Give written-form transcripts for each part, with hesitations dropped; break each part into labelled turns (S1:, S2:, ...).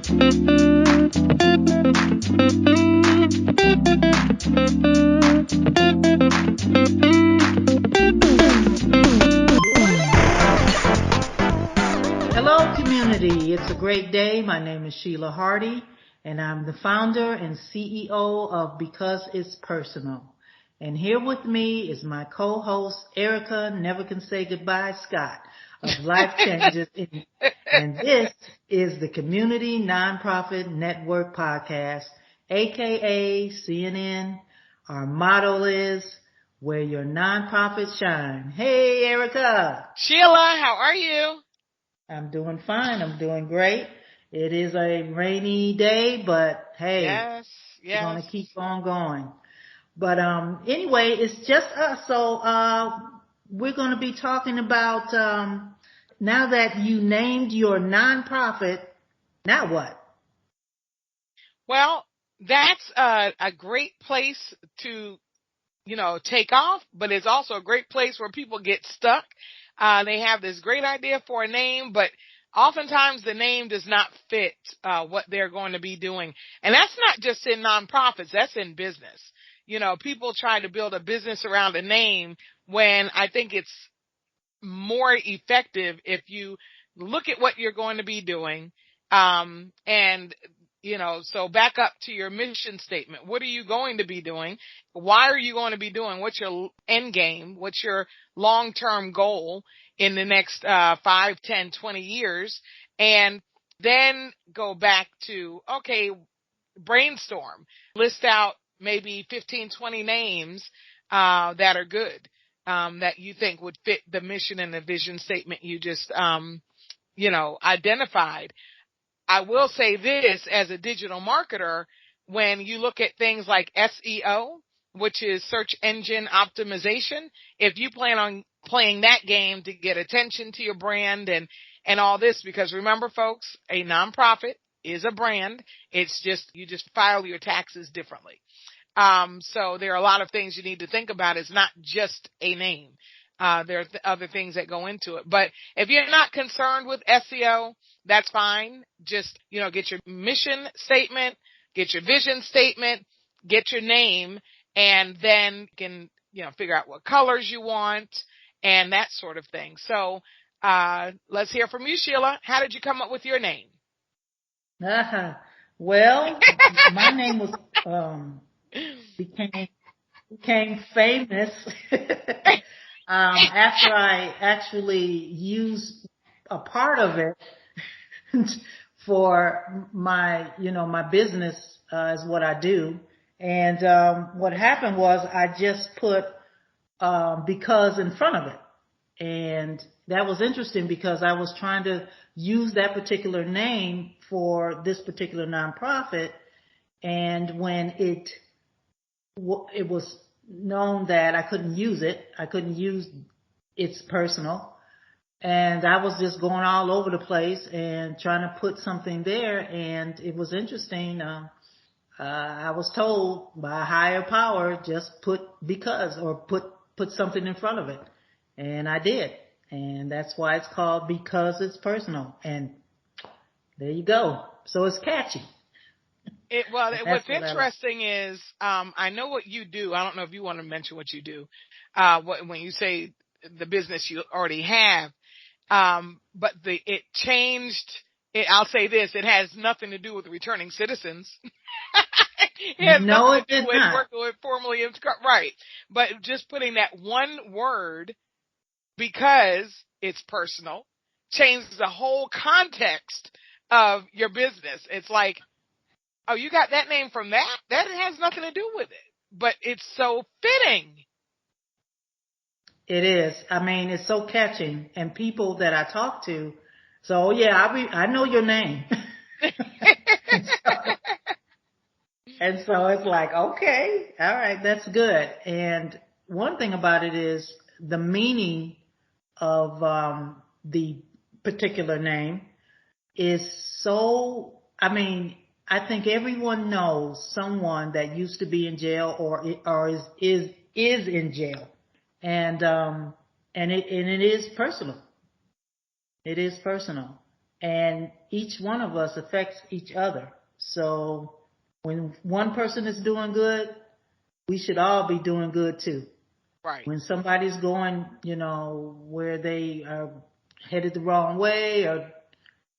S1: Hello, community. It's a great day. My name is Sheila Hardy, and I'm the founder and CEO of Because It's Personal. And here with me is my co-host, Ericka Never Can Say Goodbye Scott of LifeChangers. And this is the Community Nonprofit Network Podcast, aka CNN. Our motto is, where your nonprofits shine. Hey, Ericka.
S2: Sheila, how are you?
S1: I'm doing fine. I'm doing great. It is a rainy day, but hey,
S2: yes.
S1: We're going to keep on going. But anyway, it's just us. So we're going to be talking about now that you named your nonprofit, now what?
S2: Well, that's a great place to, take off, but it's also a great place where people get stuck. They have this great idea for a name, but oftentimes the name does not fit what they're going to be doing. And that's not just in nonprofits, that's in business. People try to build a business around a name when I think it's more effective if you look at what you're going to be doing. So back up to your mission statement. What are you going to be doing? Why are you going to be doing? What's your end game? What's your long-term goal in the next 5, 10, 20 years? And then go back to, okay, brainstorm. List out maybe 15, 20 names that are good, that you think would fit the mission and the vision statement you just, identified. I will say this, as a digital marketer, when you look at things like SEO, which is search engine optimization, if you plan on playing that game to get attention to your brand and all this, because remember, folks, a nonprofit is a brand. It's just, you just file your taxes differently. So there are a lot of things you need to think about. It's not just a name. There are other things that go into it. But if you're not concerned with SEO, that's fine. Just, get your mission statement, get your vision statement, get your name, and then you can, figure out what colors you want and that sort of thing. So, let's hear from you, Sheila. How did you come up with your name?
S1: Well, my name was, became famous after I actually used a part of it for my, my business is what I do. And what happened was I just put because in front of it. And that was interesting because I was trying to use that particular name for this particular nonprofit. And when it was known that I couldn't use it's personal. And I was just going all over the place and trying to put something there. And it was interesting. I was told by a higher power, just put because, or put something in front of it. And I did. And that's why it's called Because It's Personal. And there you go. So it's catchy.
S2: What's interesting is, I know what you do. I don't know if you want to mention what you do, when you say the business you already have. But it changed. I'll say this: it has nothing to do with returning citizens. It has nothing to do with working with formally, right? But just putting that one word, because it's personal, changes the whole context of your business. It's like, oh, you got that name from that? That has nothing to do with it, but it's so fitting.
S1: It is. I mean, it's so catching, and people that I talk to, so yeah, I know your name. and so it's like, okay, all right, that's good. And one thing about it is the meaning of the particular name is so, I mean, I think everyone knows someone that used to be in jail or is in jail. And it is personal. It is personal. and each one of us affects each other. So when one person is doing good, we should all be doing good too.
S2: Right.
S1: When somebody's going, where they are headed the wrong way or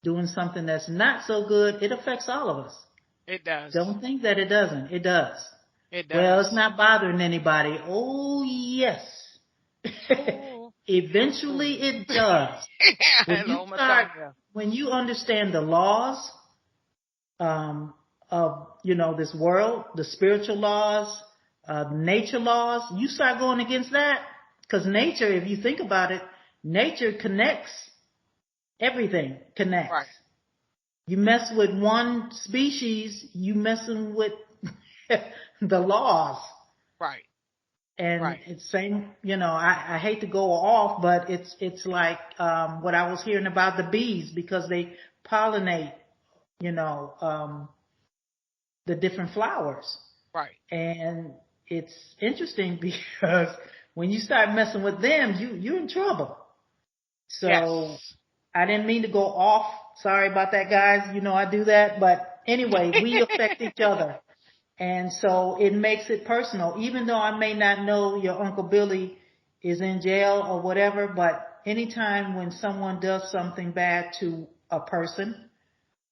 S1: doing something that's not so good, it affects all of us.
S2: It does.
S1: Don't think that it doesn't. It does.
S2: It does.
S1: Well, it's not bothering anybody. Oh, yes.
S2: Oh.
S1: Eventually it does. When you understand the laws of, this world, the spiritual laws, nature laws, you start going against that. Because nature, if you think about it, nature connects. Everything connects.
S2: Right. You
S1: mess with one species, you messing with the laws.
S2: Right.
S1: And it's same, I hate to go off, but it's like what I was hearing about the bees, because they pollinate, the different flowers.
S2: Right.
S1: And it's interesting because when you start messing with them, you're in trouble. So yes. I didn't mean to go off. Sorry about that, guys. I do that. But anyway, we affect each other. And so it makes it personal. Even though I may not know your Uncle Billy is in jail or whatever, but anytime when someone does something bad to a person,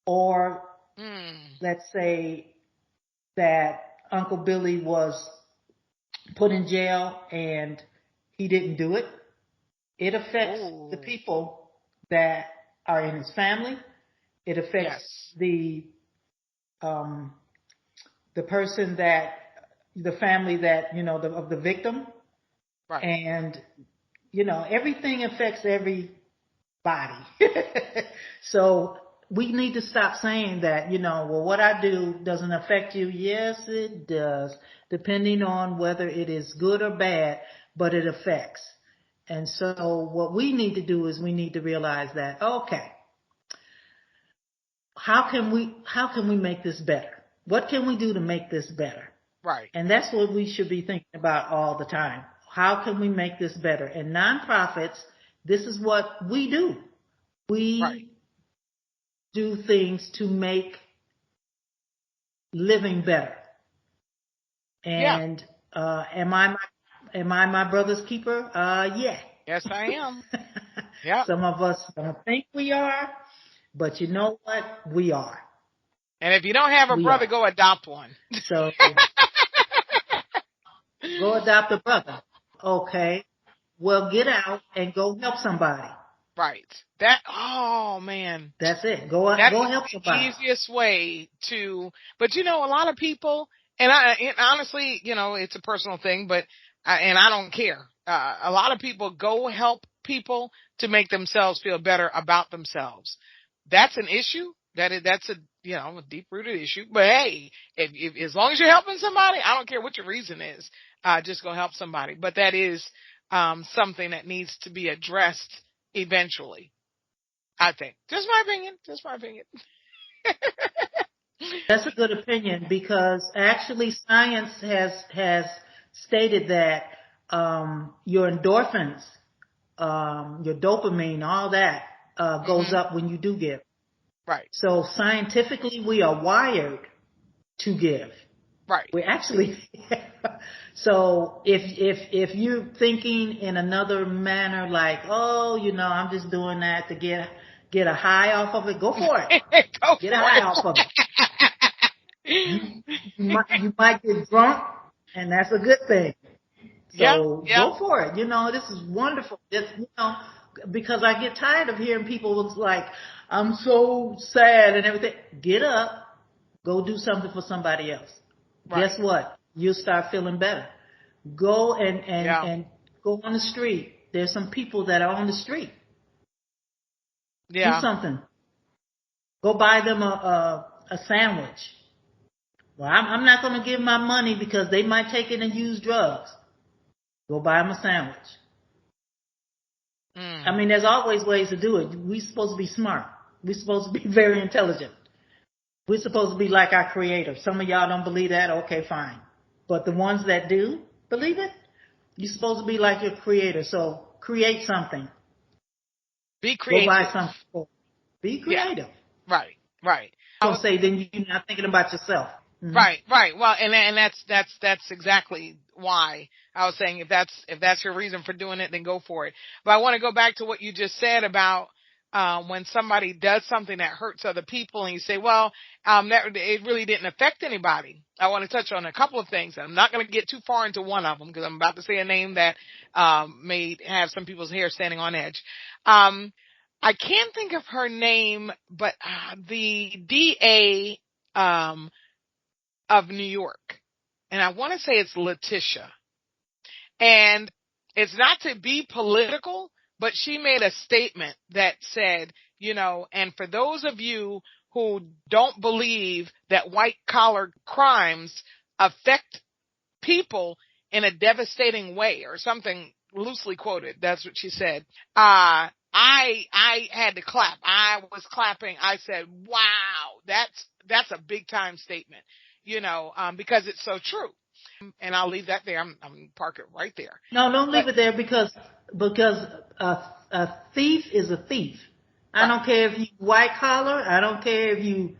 S1: or let's say that Uncle Billy was put in jail and he didn't do it, it affects the people that are in his family. It affects the person that, the family that, of the victim.
S2: Right.
S1: And, everything affects everybody. So we need to stop saying that, well, what I do doesn't affect you. Yes, it does, depending on whether it is good or bad, but it affects. And so what we need to do is we need to realize that, okay, how can we make this better? What can we do to make this better?
S2: Right.
S1: And that's what we should be thinking about all the time. How can we make this better? And nonprofits, this is what we do. We do things to make living better. And am I my brother's keeper? Yeah.
S2: Yes, I am. Yeah.
S1: Some of us don't think we are, but you know what? We are.
S2: And if you don't have a brother, go adopt one.
S1: So go adopt a brother. Okay. Well, get out and go help somebody.
S2: Right. Oh man.
S1: That's it. Go help somebody.
S2: The easiest way to, but a lot of people, and honestly, it's a personal thing, but I don't care. A lot of people go help people to make themselves feel better about themselves. That's an issue. That's a deep-rooted issue. But hey, if as long as you're helping somebody, I don't care what your reason is. Just go help somebody. But that is something that needs to be addressed eventually, I think. Just my opinion.
S1: That's a good opinion, because actually science has stated that your endorphins, your dopamine, all that goes up when you do give.
S2: Right.
S1: So scientifically, we are wired to give.
S2: Right.
S1: We actually. So if you're thinking in another manner, like, oh, I'm just doing that to get a high off of it, go for it. Get a high off of it. You might get drunk, and that's a good thing. So go for it. This is wonderful. Because I get tired of hearing people like, I'm so sad and everything. Get up, go do something for somebody else. Right. Guess what? You'll start feeling better. Go and go on the street. There's some people that are on the street. Yeah. Do something. Go buy them a sandwich. Well, I'm not going to give my money because they might take it and use drugs. Go buy them a sandwich. I mean, there's always ways to do it. We're supposed to be smart. We're supposed to be very intelligent. We're supposed to be like our creator. Some of y'all don't believe that. Okay, fine. But the ones that do believe it, you're supposed to be like your creator. So create something.
S2: Be creative.
S1: Go buy something. Be creative.
S2: Right.
S1: Don't say then you're not thinking about yourself. Mm-hmm.
S2: Right. Well, and that's exactly why I was saying if that's your reason for doing it, then go for it. But I want to go back to what you just said about when somebody does something that hurts other people, and you say, well, that it really didn't affect anybody. I want to touch on a couple of things. I'm not going to get too far into one of them because I'm about to say a name that may have some people's hair standing on edge. I can't think of her name, but the DA of New York, and I want to say it's Letitia. And it's not to be political, but she made a statement that said, and for those of you who don't believe that white collar crimes affect people in a devastating way, or something loosely quoted, that's what she said. I had to clap. I was clapping. I said, wow, that's a big time statement, because it's so true. And I'll leave that there. I'm park it right there.
S1: No, don't leave it there because a thief is a thief. I don't care if you white collar. I don't care if you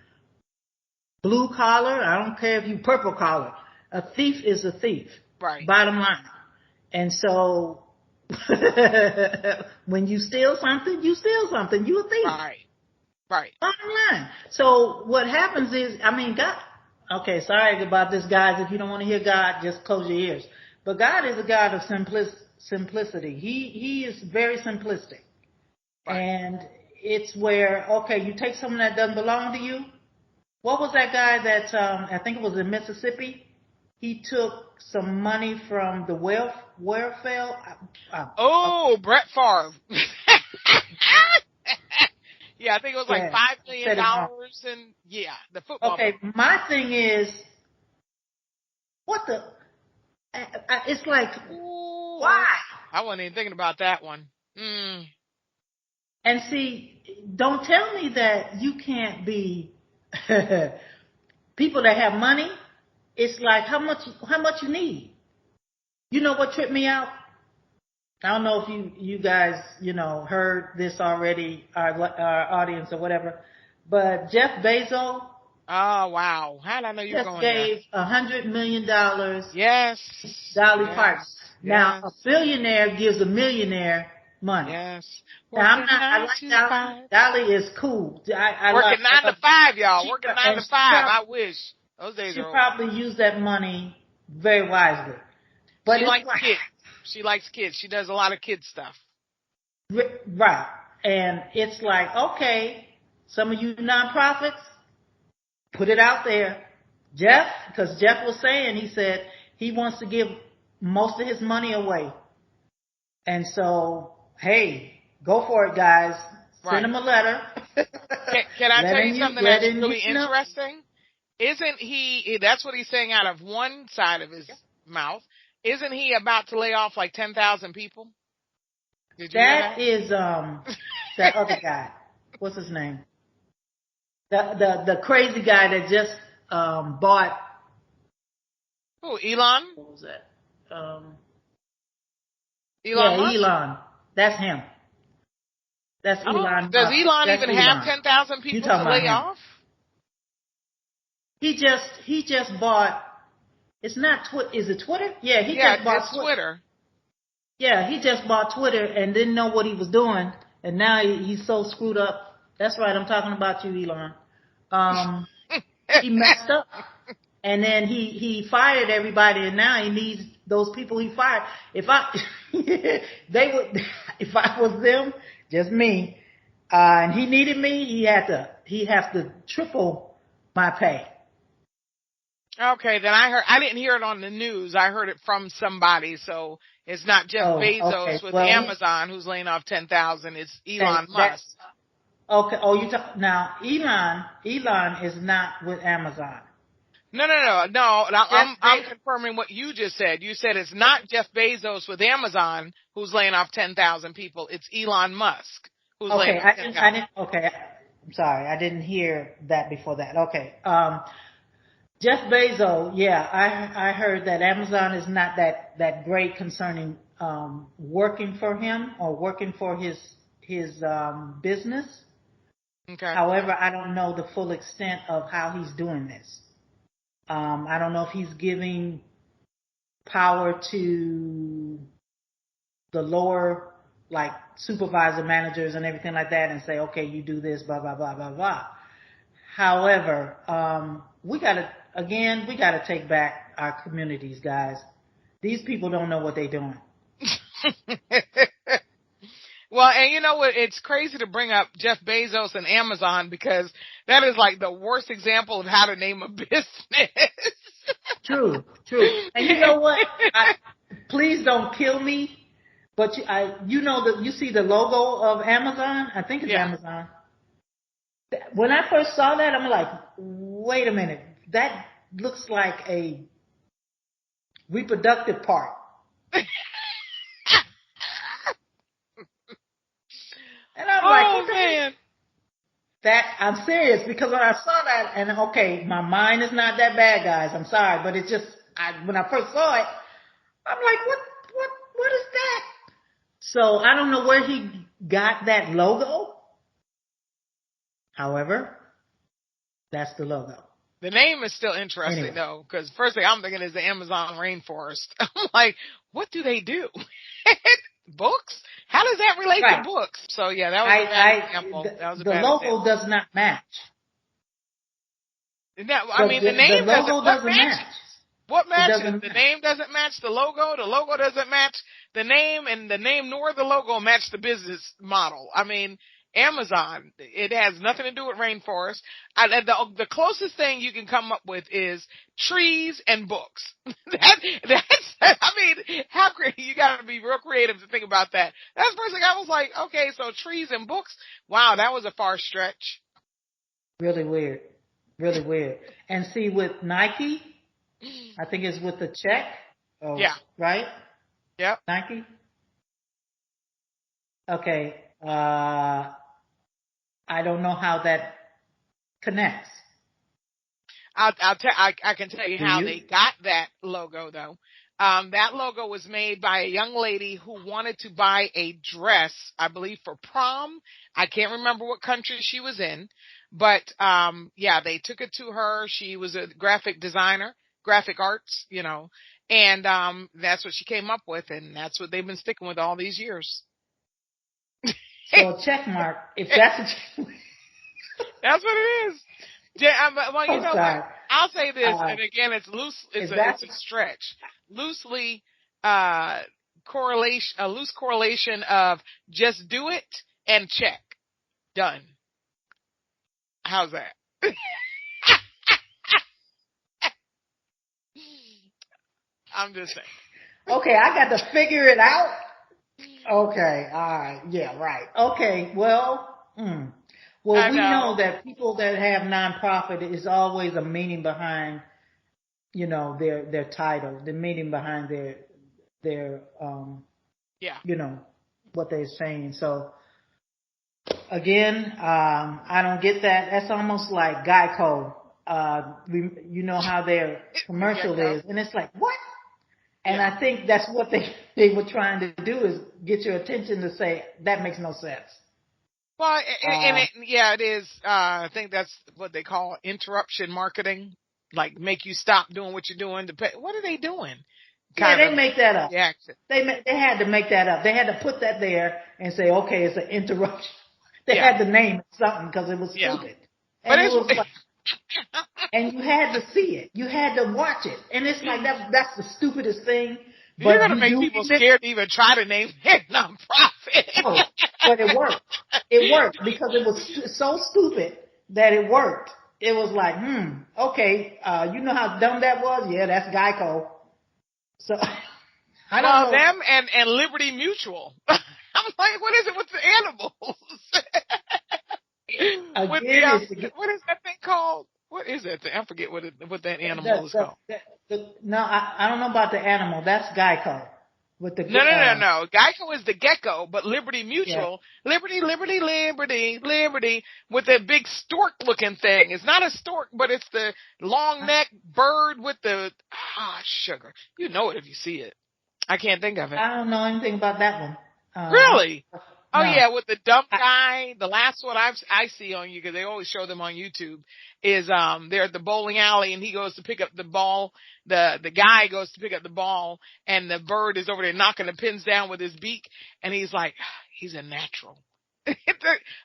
S1: blue collar. I don't care if you purple collar. A thief is a thief.
S2: Right.
S1: Bottom line. And so when you steal something, you steal something. You a thief.
S2: Right.
S1: Bottom line. So what happens is, God. Okay, sorry about this, guys. If you don't want to hear God, just close your ears. But God is a God of simplicity. He is very simplistic. Right. And it's where, okay, you take something that doesn't belong to you. What was that guy that, I think it was in Mississippi? He took some money from the welfare.
S2: Brett Favre. Yeah, I think it was like $5 million, and the football.
S1: Okay, my thing is, it's like, why?
S2: I wasn't even thinking about that one.
S1: And see, don't tell me that you can't be people that have money. It's like how much you need. You know what tripped me out? I don't know if you guys, heard this already, our audience or whatever, but Jeff Bezos.
S2: Oh, wow. How did I know you were going there?
S1: Just gave $100 million.
S2: Yes.
S1: Dolly Parton. Now, a billionaire gives a millionaire money.
S2: Yes.
S1: Now, I like Dolly. Dolly is cool. I
S2: working 9 to 5, y'all. Working 9 to 5. I wish. Those days
S1: she
S2: are over.
S1: probably used that money very wisely. But
S2: she likes kids. She likes kids. She does a lot of kid stuff.
S1: Right. And it's like, okay, some of you nonprofits, put it out there. Jeff, because Jeff was saying, he said he wants to give most of his money away. And so, hey, go for it, guys. Send him a letter.
S2: Can I tell you something that's really interesting? Isn't he, that's what he's saying out of one side of his mouth. Isn't he about to lay off like 10,000 people? Did you hear that?
S1: Is that other guy. What's his name? The crazy guy that just bought.
S2: Who, Elon?
S1: What was that?
S2: Elon Musk?
S1: Elon. That's him. That's Elon.
S2: Does Elon even have 10,000 people to lay off?
S1: He just bought. It's not Twitter. Is it Twitter? Yeah, he just bought
S2: Twitter.
S1: Yeah, he just bought Twitter and didn't know what he was doing, and now he's so screwed up. That's right, I'm talking about you, Elon. He messed up, and then he fired everybody, and now he needs those people he fired. If I was them, just me, and he needed me, he'd have to triple my pay.
S2: Okay, then I didn't hear it on the news. I heard it from somebody. So it's not Jeff Bezos with Amazon who's laying off 10,000. It's Elon Musk.
S1: Okay. Now Elon is not with Amazon.
S2: No. I'm confirming what you just said. You said it's not Jeff Bezos with Amazon who's laying off 10,000 people. It's Elon Musk who's laying off 10,000.
S1: Okay. I'm sorry. I didn't hear that before that. Okay. Jeff Bezos, I heard that Amazon is not that great concerning working for him or working for his business.
S2: Okay.
S1: However, I don't know the full extent of how he's doing this. I don't know if he's giving power to the lower, like supervisor managers and everything like that, and say, okay, you do this, blah, blah, blah, blah, blah. However, we gotta take back our communities, guys. These people don't know what they're doing.
S2: Well, and you know what? It's crazy to bring up Jeff Bezos and Amazon, because that is like the worst example of how to name a business.
S1: True. And you know what? Please don't kill me, but you see the logo of Amazon? I think it's Amazon. When I first saw that, I'm like, wait a minute. That looks like a reproductive part. And I'm like, man. I'm serious, because when I saw that, and okay, my mind is not that bad, guys. I'm sorry, but it's just, when I first saw it, I'm like, what is that? So I don't know where he got that logo. However, that's the logo.
S2: The name is still interesting, though, because first thing I'm thinking is the Amazon rainforest. I'm like, what do they do? Books? How does that relate to books? So yeah, that was a bad example.
S1: The logo does not match.
S2: No, I mean, the name
S1: doesn't match.
S2: What matches? The name doesn't match the logo. The logo doesn't match the name, and the name nor the logo match the business model. I mean, Amazon, it has nothing to do with rainforest. The closest thing you can come up with is trees and books. That's, I mean, how creative, you gotta be real creative to think about that. That's the first thing I was like, okay, so trees and books. Wow, that was a far stretch.
S1: Really weird. And see, with Nike, I think it's with the check. Oh, yeah. Right?
S2: Yep.
S1: Nike? Okay. I don't know how that connects.
S2: I can tell you how they got that logo, though. That logo was made by a young lady who wanted to buy a dress, I believe, for prom. I can't remember what country she was in, but they took it to her. She was a graphic designer, graphic arts, and that's what she came up with, and that's what they've been sticking with all these years.
S1: So a check mark, if that's a check mark.
S2: That's what it is. Well, you know what? I'll say this, and again, it's loose. It's a stretch. Loosely, a loose correlation of just do it and check. Done. How's that? I'm just saying.
S1: Okay, I got to figure it out. Okay, all right, yeah, right. Okay, well, Well, we know that people that have nonprofit is always a meaning behind, their title, the meaning behind their what they're saying. So again, I don't get that. That's almost like Geico. You know how their commercial is, and it's like, what? And I think that's what they were trying to do, is get your attention to say that makes no sense.
S2: Well, it is. I think that's what they call interruption marketing, like make you stop doing what you're doing to pay. What are they doing?
S1: They make that up.
S2: Yeah,
S1: they had to make that up. They had to put that there and say, okay, it's an interruption. They had to name it something because it was stupid. And it was like, and you had to see it. You had to watch it. And it's like, that's the stupidest thing. But
S2: you're going to make people scared to even try to name their nonprofit.
S1: Oh, but it worked. It worked because it was so stupid that it worked. It was like, okay, you know how dumb that was? Yeah, that's Geico. So, I don't know.
S2: Them and Liberty Mutual. I'm like, what is it with the animals? What is that thing called? What is that thing? I forget what that animal is called.
S1: No, I don't know about the animal. That's Geico. With the
S2: No. Geico is the gecko, but Liberty Mutual, Liberty, with that big stork-looking thing. It's not a stork, but it's the long-necked bird with the sugar. You know it if you see it. I can't think of it.
S1: I don't know anything about that one.
S2: Really? Oh
S1: No.
S2: yeah, with the dump guy. The last one I see on you, because they always show them on YouTube, is they're at the bowling alley and he goes to pick up the ball. The guy goes to pick up the ball and the bird is over there knocking the pins down with his beak, and he's like, he's a natural.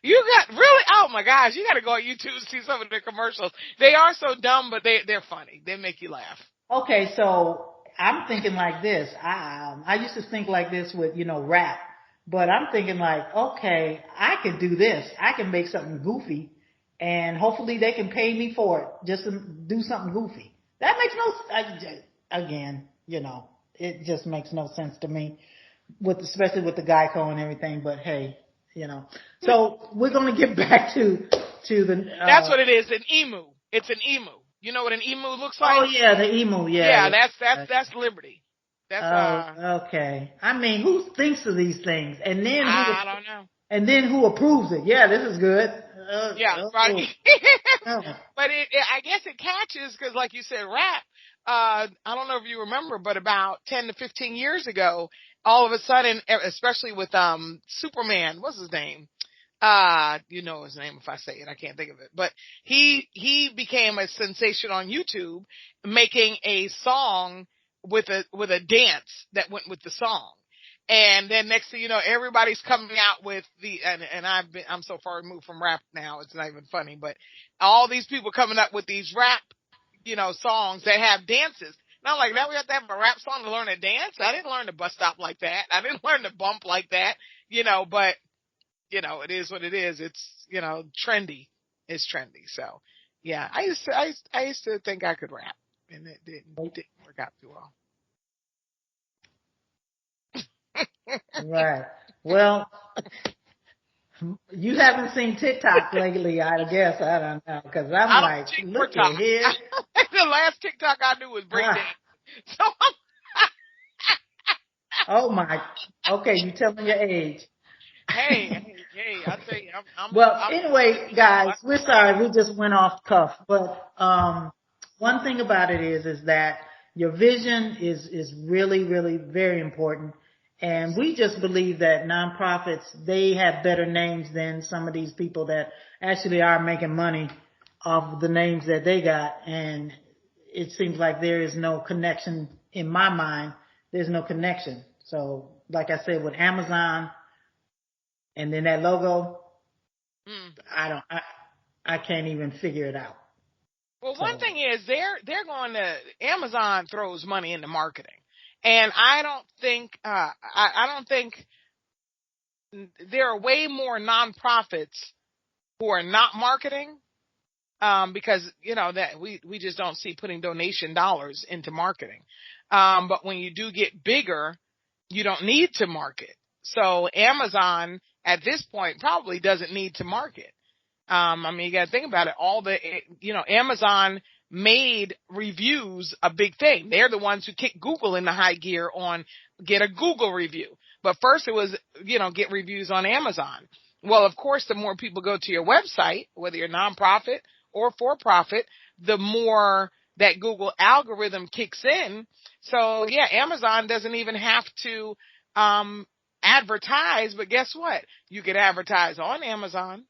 S2: You got really, oh my gosh, you got to go on YouTube and see some of their commercials. They are so dumb, but they're funny. They make you laugh.
S1: Okay, so I'm thinking like this. I used to think like this with, rap, but I'm thinking like, okay, I can do this. I can make something goofy, and hopefully they can pay me for it just to do something goofy. That makes again, it just makes no sense to me, especially with the Geico and everything. But hey, so we're gonna get back to the.
S2: That's what it is. An emu. It's an emu. You know what an emu looks like?
S1: Oh yeah, the emu.
S2: Yeah,
S1: Yeah.
S2: that's Liberty. That's
S1: okay. I mean, who thinks of these things? And then
S2: I don't know.
S1: And then who approves it? Yeah, this is good.
S2: Yeah, right.
S1: Oh.
S2: But I guess it catches because, like you said, rap. I don't know if you remember, but about 10 to 15 years ago, all of a sudden, especially with Superman, what's his name? You know his name if I say it, I can't think of it. But he became a sensation on YouTube, making a song with a dance that went with the song. And then next thing you know, everybody's coming out with and I'm so far removed from rap now, it's not even funny, but all these people coming up with these rap, songs that have dances. And I'm like, now we have to have a rap song to learn to dance? I didn't learn to bus stop like that. I didn't learn to bump like that, but it is what it is. It's, trendy. It's trendy. So yeah, I used to think I could rap, and it didn't work out too well.
S1: Right. Well, you haven't seen TikTok lately, I guess. I don't know, because I'm like, look at here.
S2: The last TikTok I knew was breakdance. So
S1: oh my. Okay, you tell me your age.
S2: Hey, I tell you,
S1: anyway, guys, we're sorry we just went off cuff, but one thing about it is that your vision is really, really very important. And we just believe that nonprofits, they have better names than some of these people that actually are making money off of the names that they got. And it seems like there is no connection in my mind. There's no connection. So like I said, with Amazon and then that logo, I can't even figure it out.
S2: Well, one thing is they're going to, Amazon throws money into marketing. And I don't think there are way more nonprofits who are not marketing, because, that we just don't see putting donation dollars into marketing. But when you do get bigger, you don't need to market. So Amazon at this point probably doesn't need to market. You got to think about it. Amazon made reviews a big thing. They're the ones who kicked Google into high gear on get a Google review. But first it was, get reviews on Amazon. Well, of course, the more people go to your website, whether you're nonprofit or for profit, the more that Google algorithm kicks in. So yeah, Amazon doesn't even have to, advertise, but guess what? You can advertise on Amazon.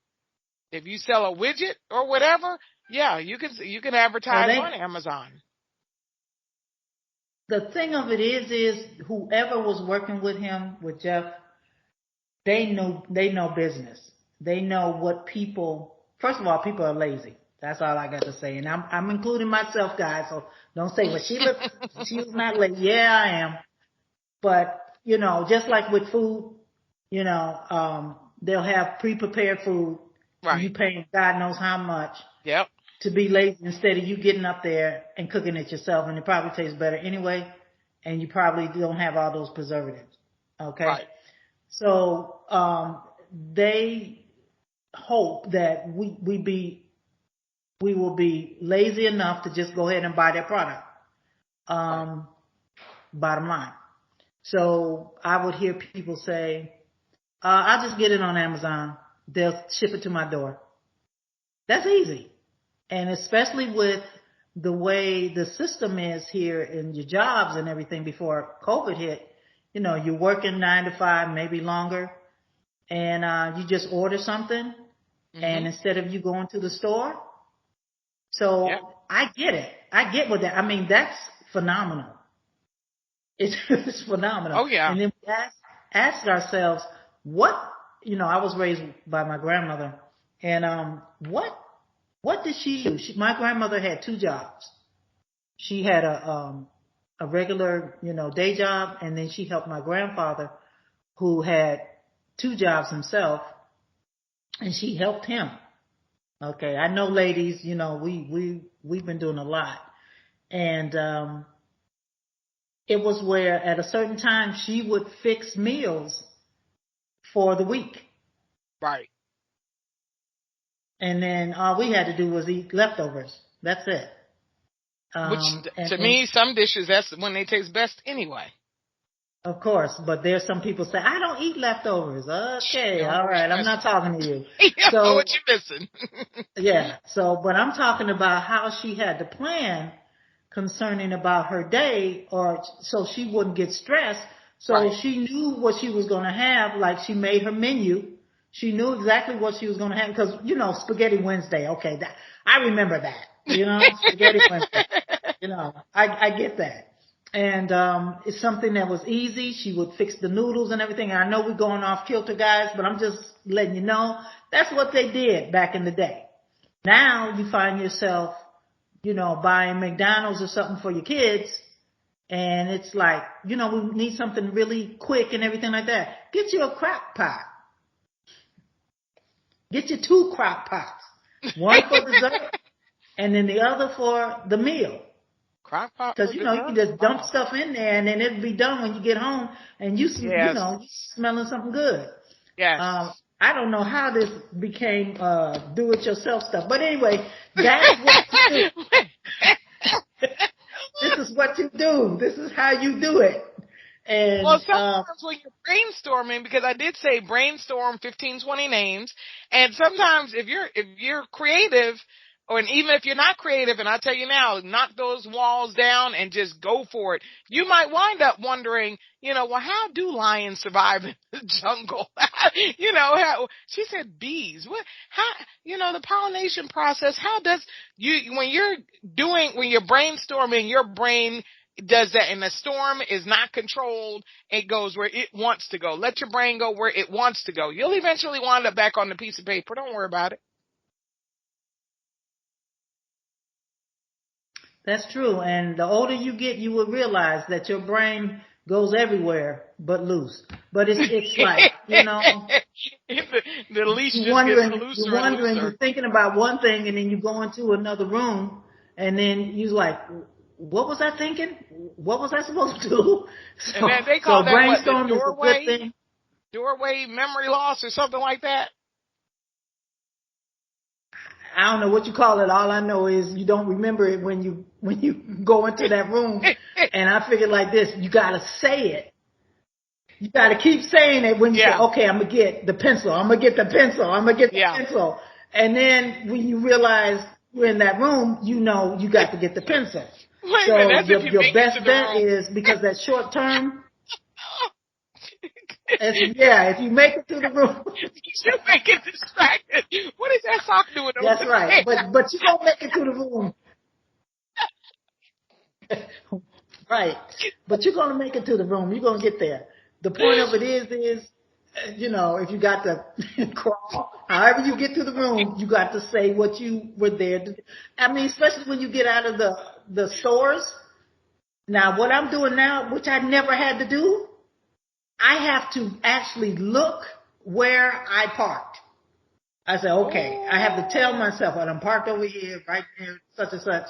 S2: If you sell a widget or whatever, yeah, you can advertise on Amazon.
S1: The thing of it is whoever was working with him, with Jeff, they know business. They know what people. First of all, people are lazy. That's all I got to say, and I'm including myself, guys. So don't say, well, Sheila's not lazy. Yeah, I am. But just like with food, they'll have pre-prepared food. Right. You paying God knows how much.
S2: Yep.
S1: To be lazy instead of you getting up there and cooking it yourself, and it probably tastes better anyway, and you probably don't have all those preservatives. Okay.
S2: Right.
S1: So they hope that we will be lazy enough to just go ahead and buy their product. Bottom line. So I would hear people say, I'll just get it on Amazon. They'll ship it to my door. That's easy. And especially with the way the system is here in your jobs and everything before COVID hit, you're working 9 to 5, maybe longer. and you just order something, and instead of you going to the store. So I get it. I get what that. I mean, that's phenomenal. It's phenomenal.
S2: Oh yeah.
S1: And then we ask ourselves, what, I was raised by my grandmother, and what did she do? My grandmother had 2 jobs. She had a regular, day job, and then she helped my grandfather, who had 2 jobs himself, and she helped him. Okay, I know, ladies, we've been doing a lot, and it was where at a certain time she would fix meals for the week.
S2: Right.
S1: And then all we had to do was eat leftovers. That's it.
S2: Which, to me, some dishes, that's when they taste best anyway.
S1: Of course, but there's some people say, I don't eat leftovers. Okay, all right, I'm not talking to you.
S2: Yeah, so, what you missing?
S1: Yeah, but I'm talking about how she had to plan concerning about her day, or so she wouldn't get stressed. So she knew what she was going to have. Like, she made her menu. She knew exactly what she was going to have because, Spaghetti Wednesday. Okay, I remember that. Spaghetti Wednesday. I get that. And it's something that was easy. She would fix the noodles and everything. And I know we're going off kilter, guys, but I'm just letting you know that's what they did back in the day. Now you find yourself, buying McDonald's or something for your kids, and it's like, we need something really quick and everything like that. Get you a crock pot. Get you 2 crock pots. One for dessert and then the other for the meal.
S2: Crock pot.
S1: Because, you can just dump stuff in there and then it'll be done when you get home and you smelling something good.
S2: Yes.
S1: I don't know how this became do-it-yourself stuff. But anyway, that's what you do. This is what you do. This is how you do it. And,
S2: well, sometimes when you're brainstorming, because I did say brainstorm 15, 20 names, and sometimes if you're creative, and even if you're not creative, and I tell you now, knock those walls down and just go for it. You might wind up wondering, well, how do lions survive in the jungle? She said bees. What? How? The pollination process. How does when you're brainstorming, your brain does that, and the storm is not controlled. It goes where it wants to go. Let your brain go where it wants to go. You'll eventually wind up back on the piece of paper. Don't worry about it.
S1: That's true. And the older you get, you will realize that your brain goes everywhere but loose. But it's like,
S2: the leash just gets looser.
S1: You're wondering, you're thinking about one thing, and then you go into another room, and then you're like, what was I thinking? What was I supposed to do?
S2: And then they call that
S1: brainstorm
S2: the doorway,
S1: is a good thing.
S2: Doorway memory loss or something like that.
S1: I don't know what you call it. All I know is you don't remember it when you go into that room. And I figured like this, you gotta say it. You gotta keep saying it when you say, okay, I'm gonna get the pencil. I'm gonna get the pencil. I'm gonna get the pencil. And then when you realize you're in that room, you got to get the pencil.
S2: Wait
S1: so
S2: a minute,
S1: your best bet is, because that short term. If you make it through the room.
S2: You make it distracted. What is that sock doing over
S1: That's right. But you don't make it through the room. Right. But you're going to make it to the room. You're going to get there. The point of it is, if you got to crawl, however you get to the room, you got to say what you were there to do. I mean, especially when you get out of the stores. Now, what I'm doing now, which I never had to do, I have to actually look where I parked. I say, okay, I have to tell myself, I'm parked over here, right there, such and such.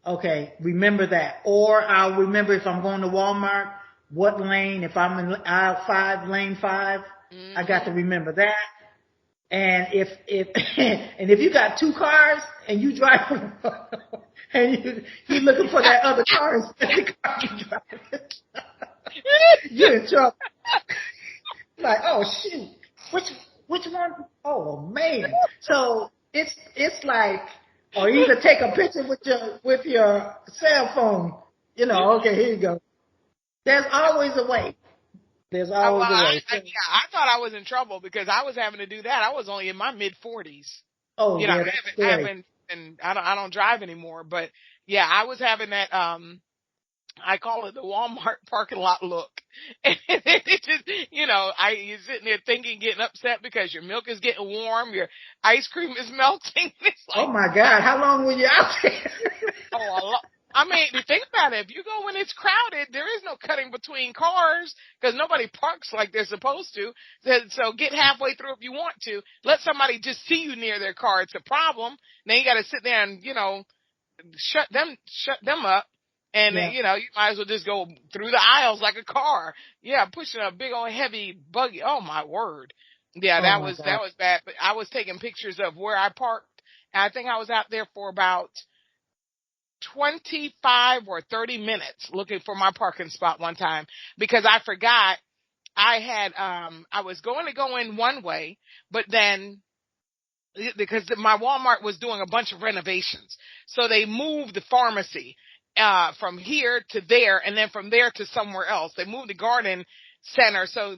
S1: Okay, remember that. Or I'll remember if I'm going to Walmart, what lane, if I'm in aisle 5, lane 5, I got to remember that. And if you got 2 cars and you drive and you're looking for that other car instead of the car you drive, you're in trouble. Like, oh shoot, which one? Oh man. So it's like, or either take a picture with your cell phone. Okay, here you go. There's always a way. There's always a way.
S2: I thought I was in trouble because I was having to do that. I was only in my mid-40s.
S1: Oh,
S2: You know,
S1: yeah, that's scary.
S2: and I don't drive anymore, but yeah, I was having that, I call it the Walmart parking lot look. And it just, you're sitting there thinking, getting upset because your milk is getting warm, your ice cream is melting. It's
S1: Oh
S2: like,
S1: my God, how long were you out there?
S2: oh, a lot. I mean, think about it. If you go when it's crowded, there is no cutting between cars because nobody parks like they're supposed to. So get halfway through if you want to. Let somebody just see you near their car. It's a problem. Then you got to sit there and, shut them up. And,
S1: Yeah.
S2: you might as well just go through the aisles like a car. Yeah, pushing a big old heavy buggy. Oh, my word. Yeah,
S1: Oh
S2: that
S1: my
S2: was
S1: God.
S2: bad. But I was taking pictures of where I parked. And I think I was out there for about 25 or 30 minutes looking for my parking spot one time because I forgot I was going to go in one way, but then because my Walmart was doing a bunch of renovations. So they moved the pharmacy from here to there and then from there to somewhere else. They moved the garden center. So,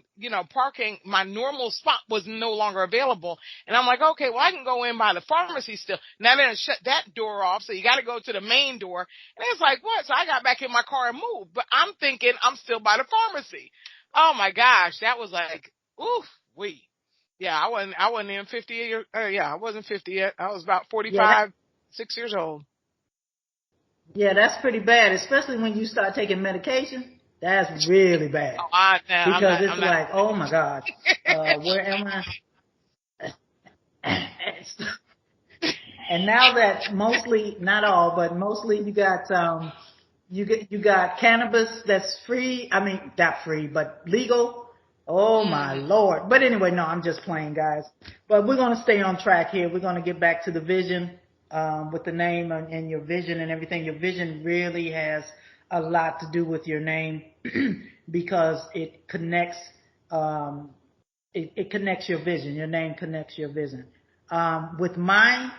S2: parking, my normal spot was no longer available. And I'm like, okay, well, I can go in by the pharmacy still. Now they're going to shut that door off. So you got to go to the main door. And it's like, what? So I got back in my car and moved. But I'm thinking I'm still by the pharmacy. Oh my gosh. That was like, oof, wee. Yeah, I wasn't even 50 years, I wasn't 50 yet. I was about
S1: Yeah,
S2: 45, 6 years old.
S1: yeah, that's pretty bad, especially when you start taking medication. That's really bad
S2: Oh,
S1: because it's
S2: I'm not.
S1: like, oh my God, where am I? And now that mostly, not all, but mostly you got you got cannabis that's free. I mean, not free, but legal. Oh my
S2: Mm.
S1: Lord. But anyway, no, I'm just playing, guys. But we're going to stay on track here. We're going to get back to the vision with the name and your vision and everything. Your vision really has a lot to do with your name because it connects it connects your vision. Your name connects your vision. With my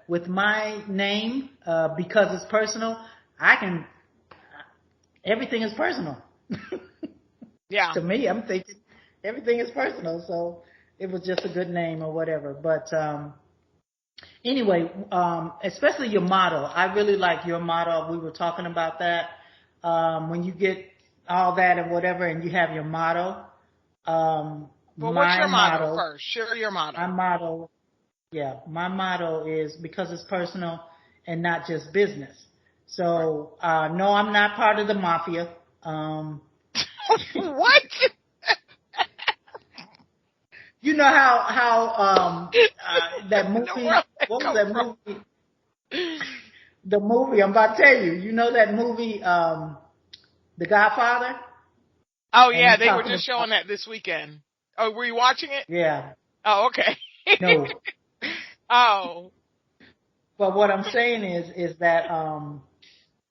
S1: with my name, because it's personal, I can. Everything is personal.
S2: Yeah.
S1: To me, I'm thinking everything is personal. So it was just a good name or whatever. But anyway, especially your motto. I really like your motto. We were talking about that. When you get all that and whatever, and you have your motto.
S2: Well, what's
S1: My
S2: your motto
S1: motto.
S2: first? Share your
S1: My
S2: motto.
S1: motto. Yeah, my motto is because it's personal and not just business.
S2: Right.
S1: So no, I'm not part of the mafia.
S2: What?
S1: You know how that
S2: In the
S1: movie,
S2: world that
S1: what was
S2: come
S1: that
S2: from?
S1: movie? The movie, I'm about to tell you. You know that movie, The Godfather?
S2: Oh
S1: And
S2: yeah,
S1: he's
S2: they were
S1: talking
S2: just
S1: about,
S2: showing that this weekend. Oh, were you watching it?
S1: yeah,
S2: Oh, okay.
S1: no.
S2: Oh.
S1: But what I'm saying is that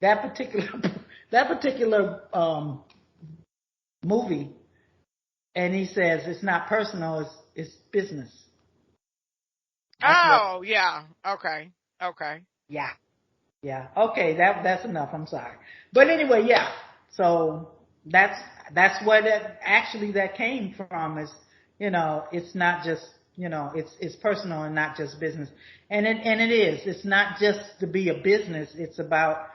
S1: that particular that particular movie, and he says it's not personal, it's business. That's what.
S2: Oh, yeah. Okay. Okay.
S1: Yeah. Yeah. Okay. That's enough. I'm sorry. But anyway, yeah. So that's where that actually that came from is, it's not just, it's personal and not just business. And it is. It's not just to be a business. It's about,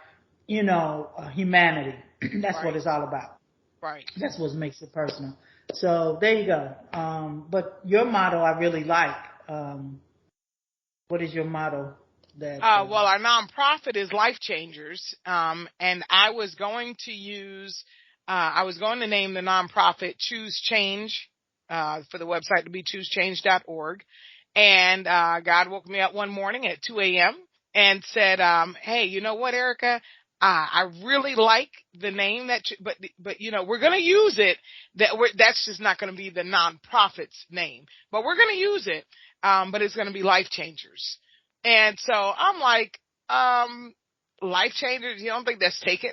S1: humanity. That's what
S2: Right.
S1: it's all about.
S2: Right.
S1: That's what makes it personal. So there you go. But your motto I really like. What is your motto? That
S2: Well, our nonprofit is LifeChangers, and I was going to name the nonprofit Choose Change, for the website to be choosechange.org. And, God woke me up one morning at 2 a.m. and said, hey, you know what, Ericka? I really like the name but we're going to use it. That's just not going to be the nonprofit's name, but we're going to use it. But it's going to be LifeChangers. And so I'm like, Life Changers, you don't think that's taken?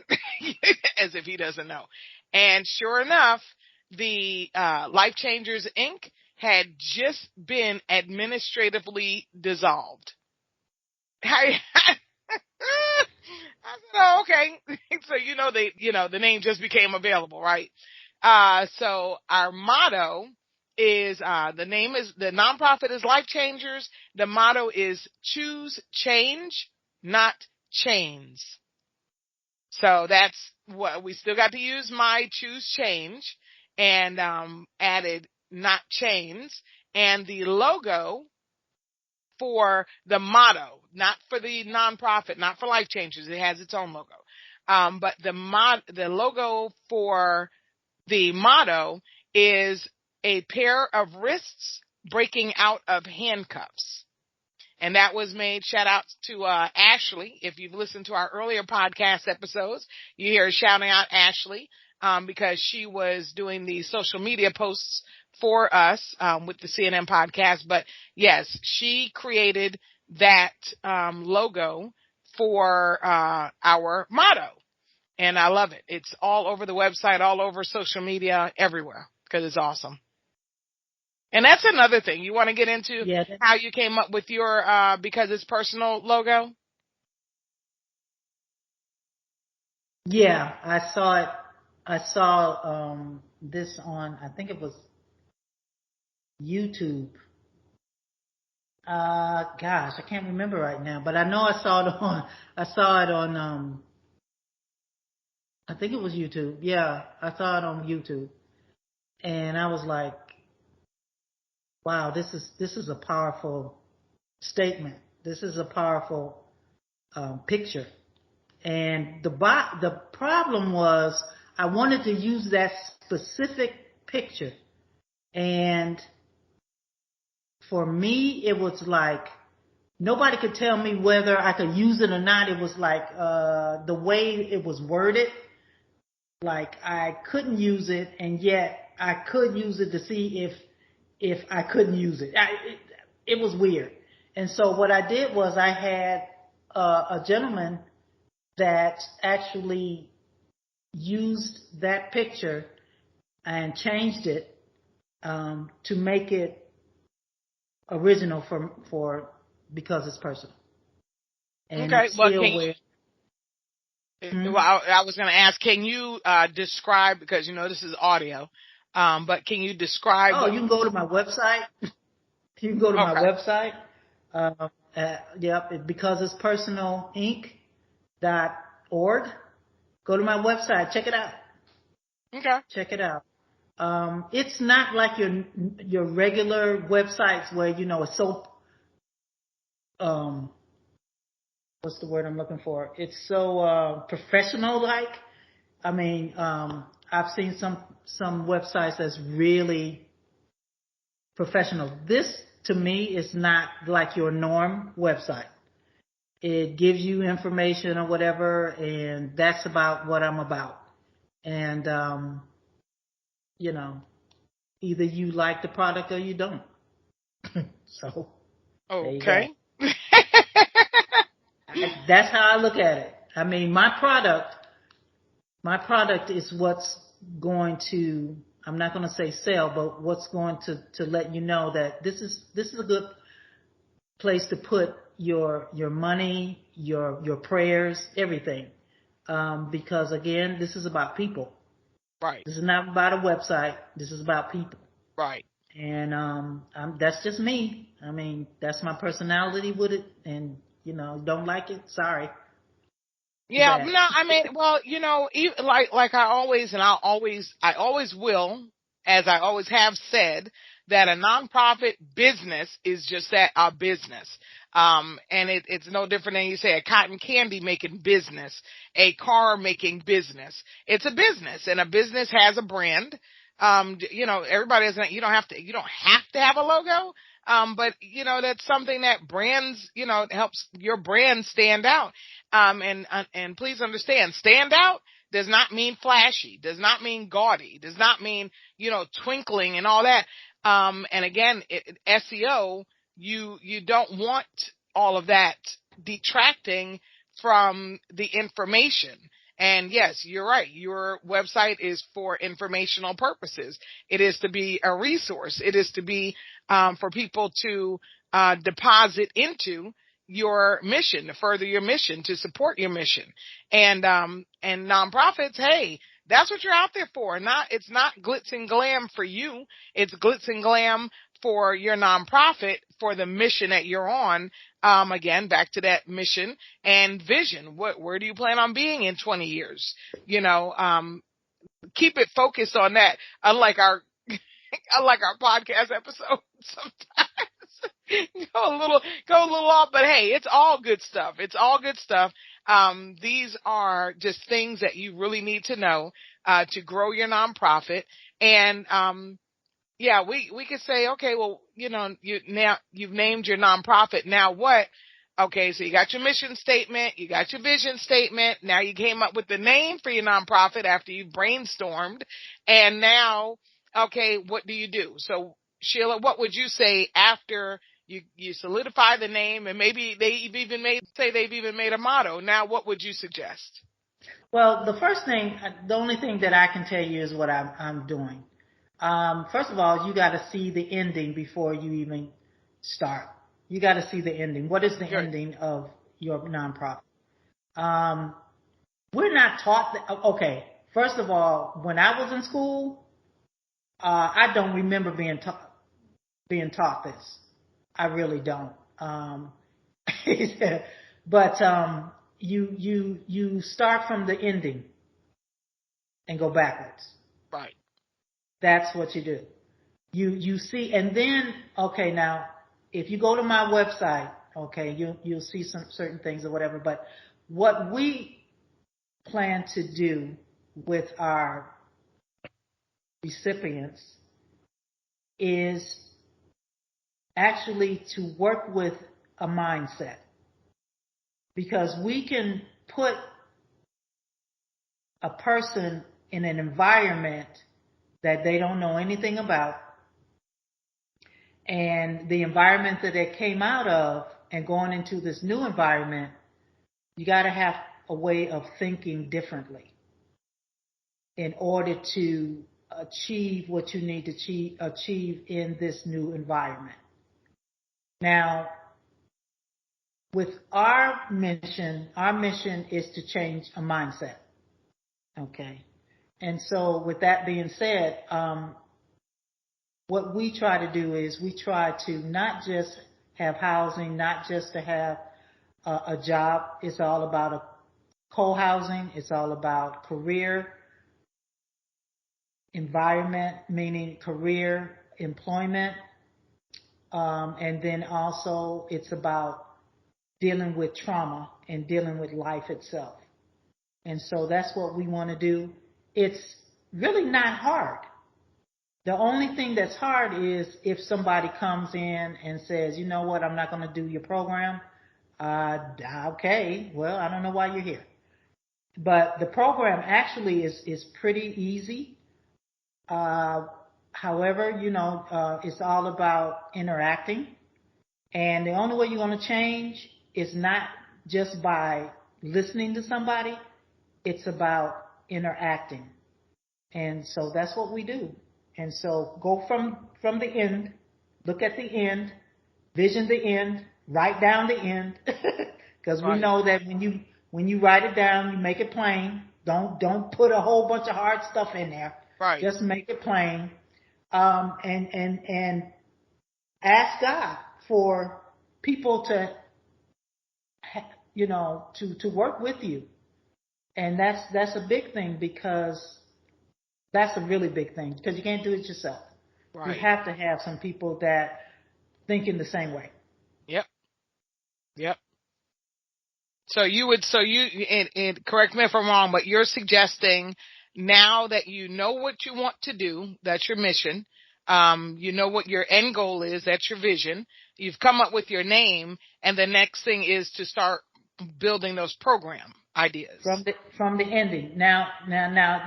S2: As if he doesn't know. And sure enough, the Life Changers Inc. had just been administratively dissolved. I said, oh, okay. So the name just became available, right? So our motto is, the nonprofit is LifeChangers. The motto is choose change, not chains. So that's what we still got to use, my choose change, and added not chains, and the logo for the motto, not for the nonprofit, not for LifeChangers. It has its own logo. But the logo for the motto is a pair of wrists breaking out of handcuffs. And that was made, shout out to Ashley. If you've listened to our earlier podcast episodes, you hear her shouting out Ashley because she was doing the social media posts for us with the CNN podcast. But yes, she created that logo for our motto. And I love it. It's all over the website, all over social media, everywhere, because it's awesome. And that's another thing. You want to get into how you came up with your because it's personal logo?
S1: Yeah, I saw it. I saw this on, I think it was YouTube. Gosh, I can't remember right now, but I know I saw it on I think it was YouTube. Yeah, I saw it on YouTube. And I was like, wow, this is a powerful statement. This is a powerful picture. And the problem was I wanted to use that specific picture. And for me, it was like nobody could tell me whether I could use it or not. It was like the way it was worded, like I couldn't use it, and yet I could use it to see if I couldn't use it. It was weird. And so what I did was I had a gentleman that actually used that picture and changed it to make it original for because it's personal. And
S2: okay,
S1: it's still
S2: well, I was going to ask, can you describe, because this is audio, but can you describe?
S1: Oh, you can go to my website. You can go to my website. Yep, because it's personal Inc.org. Go to my website. Check it out.
S2: Okay.
S1: Check it out. It's not like your regular websites where it's so what's the word I'm looking for? It's so professional like. I mean, I've seen some websites that's really professional. This to me is not like your norm website. It gives you information or whatever, and that's about what I'm about. And either you like the product or you don't. So
S2: okay.
S1: That's how I look at it. I mean, my product is what's going to, I'm not going to say sell, but what's going to let you know that this is a good place to put your money, your prayers, everything. Because again, this is about people.
S2: Right.
S1: This is not about a website. This is about people.
S2: Right.
S1: And that's just me. I mean, that's my personality with it. And don't like it, sorry.
S2: Yeah, no, I mean, well, like I always, and I always will, as I always have said, that a nonprofit business is just that, a business. And it's no different than you say a cotton candy making business, a car making business. It's a business, and a business has a brand. Everybody doesn't, you don't have to have a logo. But that's something that brands, helps your brand stand out. And please understand, stand out does not mean flashy, does not mean gaudy, does not mean, twinkling and all that. And again, SEO, you don't want all of that detracting from the information. And yes, you're right. Your website is for informational purposes. It is to be a resource. It is to be for people to deposit into your mission, to further your mission, to support your mission. And nonprofits, hey, That's what you're out there for. It's not glitz and glam for you. It's glitz and glam for your nonprofit, for the mission that you're on. Again, back to that mission and vision. Where do you plan on being in 20 years? Keep it focused on that. Unlike our podcast episode sometimes go a little off, but hey, it's all good stuff. It's all good stuff. These are just things that you really need to know, to grow your nonprofit. And, yeah, we could say, okay, well, you've named your nonprofit. Now what? Okay, so you got your mission statement, you got your vision statement. Now you came up with the name for your nonprofit after you brainstormed. And now, okay, what do you do? So Sheila, what would you say after you solidify the name, and maybe they've even made a motto? Now, what would you suggest?
S1: Well, the only thing that I can tell you is what I'm doing. First of all, you got to see the ending before you even start. You got to see the ending. What is the ending of your nonprofit? We're not taught that. Okay, first of all, when I was in school, I don't remember being taught this. I really don't. But you start from the ending and go backwards.
S2: Right.
S1: That's what you do. You see, and then, okay, now, if you go to my website, okay, you'll see some certain things or whatever, but what we plan to do with our recipients is actually to work with a mindset, because we can put a person in an environment that they don't know anything about, and the environment that they came out of and going into this new environment, you got to have a way of thinking differently in order to achieve what you need to achieve in this new environment. Now, with our mission is to change a mindset. Okay. And so with that being said, what we try to do is we try to not just have housing, not just to have a job. It's all about a co-housing. It's all about career environment, meaning career employment. And then also it's about dealing with trauma and dealing with life itself. And so that's what we want to do. It's really not hard. The only thing that's hard is if somebody comes in and says, you know what, I'm not going to do your program. Okay, well, I don't know why you're here. But the program actually is pretty easy. However, it's all about interacting. And the only way you're going to change is not just by listening to somebody. It's about interacting. And so that's what we do. And so go from the end, look at the end, vision the end, write down the end, because we know that when you write it down, you make it plain. Don't put a whole bunch of hard stuff in there.
S2: Right.
S1: Just make it plain, and ask God for people to work with you, and that's a big thing, because that's a really big thing, because you can't do it yourself. Right. You have to have some people that think in the same way.
S2: Yep. So and correct me if I'm wrong, but you're suggesting, now that you know what you want to do, that's your mission, you know what your end goal is, that's your vision, you've come up with your name, and the next thing is to start building those program ideas.
S1: From the ending. Now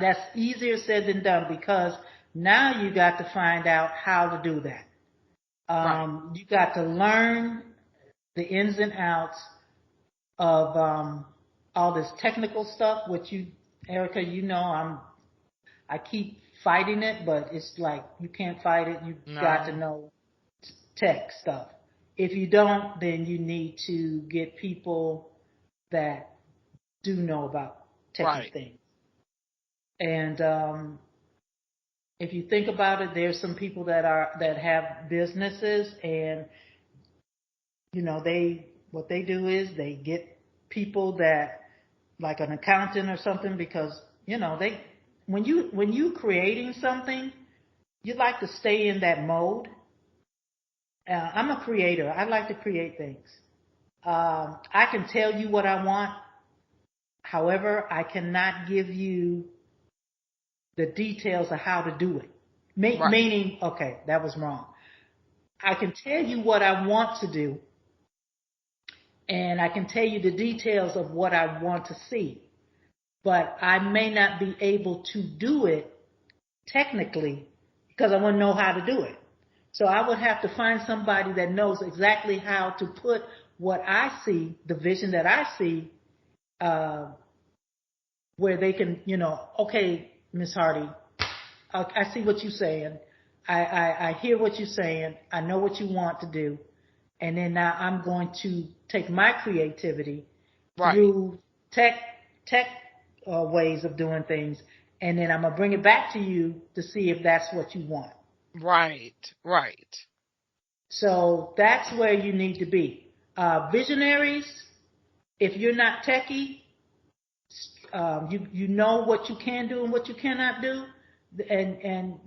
S1: that's easier said than done, because now you got to find out how to do that. You got to learn the ins and outs of all this technical stuff, which Ericka, I keep fighting it, but it's like you can't fight it. You got to know tech stuff. If you don't, then you need to get people that do know about technical things. And if you think about it, there's some people that have businesses, and what they do is they get people that, like an accountant or something, because they when you creating something, you like to stay in that mode. I'm a creator. I like to create things. I can tell you what I want. However, I cannot give you the details of how to do it.
S2: Right.
S1: Meaning, okay, that was wrong. I can tell you what I want to do, and I can tell you the details of what I want to see, but I may not be able to do it technically because I wouldn't know how to do it. So I would have to find somebody that knows exactly how to put what I see, the vision that I see, where they can, okay, Miss Hardy, I see what you're saying. I hear what you're saying. I know what you want to do. And then now I'm going to take my creativity through tech ways of doing things, and then I'm going to bring it back to you to see if that's what you want.
S2: Right.
S1: So that's where you need to be. Visionaries, if you're not techie, you know what you can do and what you cannot do. And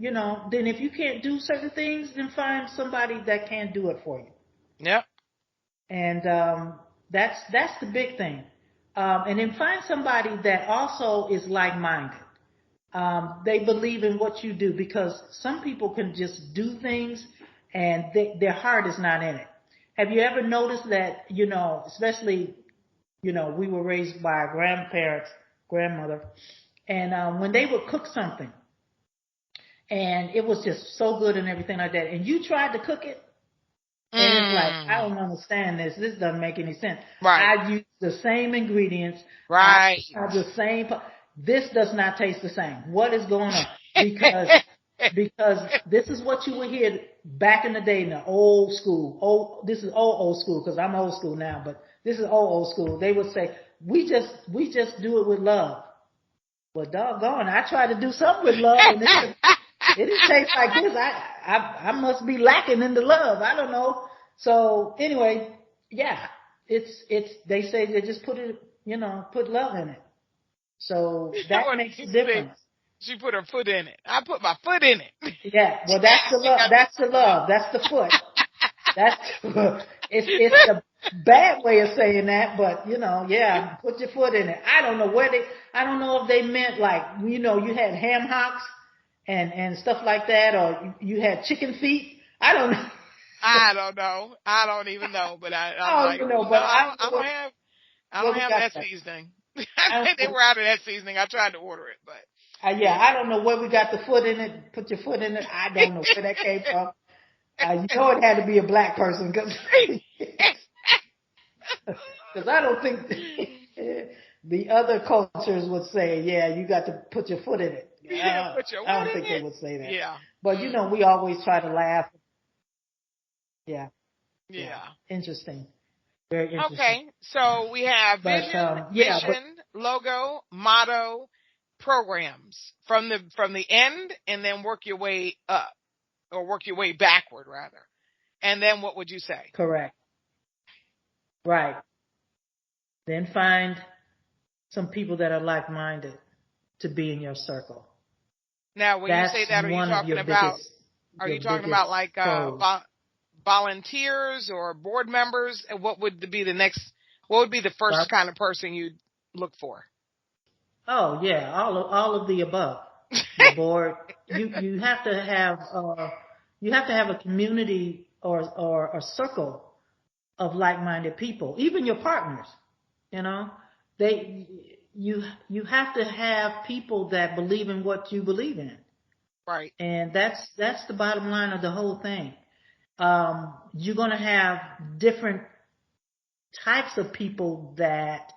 S1: then if you can't do certain things, then find somebody that can do it for you.
S2: Yep.
S1: And that's the big thing. And then find somebody that also is like-minded. They believe in what you do, because some people can just do things and their heart is not in it. Have you ever noticed that, especially, we were raised by our grandmother, and when they would cook something and it was just so good and everything like that, and you tried to cook it, and it's like, I don't understand this. This doesn't make any sense.
S2: Right.
S1: I use the same ingredients.
S2: Right.
S1: I have the same. This does not taste the same. What is going on? Because this is what you would hear back in the day in the old school. This is old school, because I'm old school now, but this is old school. They would say, we just do it with love. Well, doggone, I tried to do something with love, and it didn't taste like this. I must be lacking in the love. I don't know. So anyway, yeah, they say they just put love in it. So that makes a difference.
S2: She put her foot in it. I put my foot in it.
S1: Yeah, well, that's the love. That's the love. That's the foot. It's a bad way of saying that, but yeah, put your foot in it. I don't know if they meant like, you had ham hocks and stuff like that, or you had chicken feet. I don't know.
S2: I don't know. I don't even know, but I don't have that seasoning. They were out of that seasoning. I tried to order it, but
S1: I don't know where we got the foot in it. Put your foot in it. I don't know where that came from. It had to be a black person, because I don't think the other cultures would say, yeah, you got to put your foot in it. I don't think they would say that.
S2: Yeah.
S1: But we always try to laugh.
S2: Yeah.
S1: Interesting. Very interesting.
S2: Okay, so we have vision, logo, motto, programs from the end, and then work your way up, or work your way backward rather. And then what would you say?
S1: Correct. Right. Then find some people that are like-minded to be in your circle.
S2: Now, when you say that, are you talking about like volunteers or board members? And what would be the first kind of person you'd look for?
S1: Oh yeah, all of the above. The board. You have to have a community or a circle of like-minded people. Even your partners. You have to have people that believe in what you believe in.
S2: Right.
S1: And that's the bottom line of the whole thing. You're going to have different types of people that,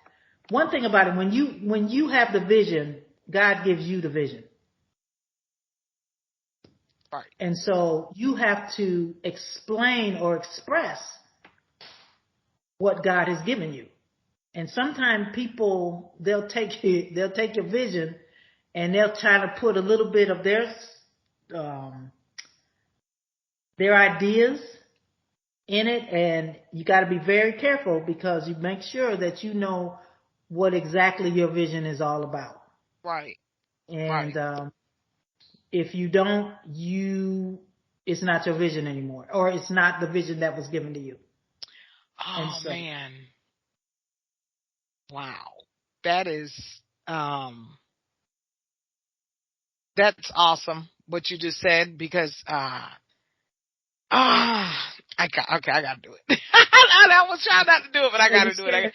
S1: one thing about it, when you have the vision, God gives you the vision.
S2: Right.
S1: And so you have to explain or express what God has given you. And sometimes people, they'll take your vision and they'll try to put a little bit of their ideas in it, and you got to be very careful because you make sure that you know what exactly your vision is all about.
S2: Right.
S1: And
S2: Right.
S1: if you don't, it's not your vision anymore, or it's not the vision that was given to you. And
S2: Oh
S1: so
S2: man. Wow. That is that's awesome what you just said because I gotta do it. I was trying not to do it, but I gotta do it.
S1: You're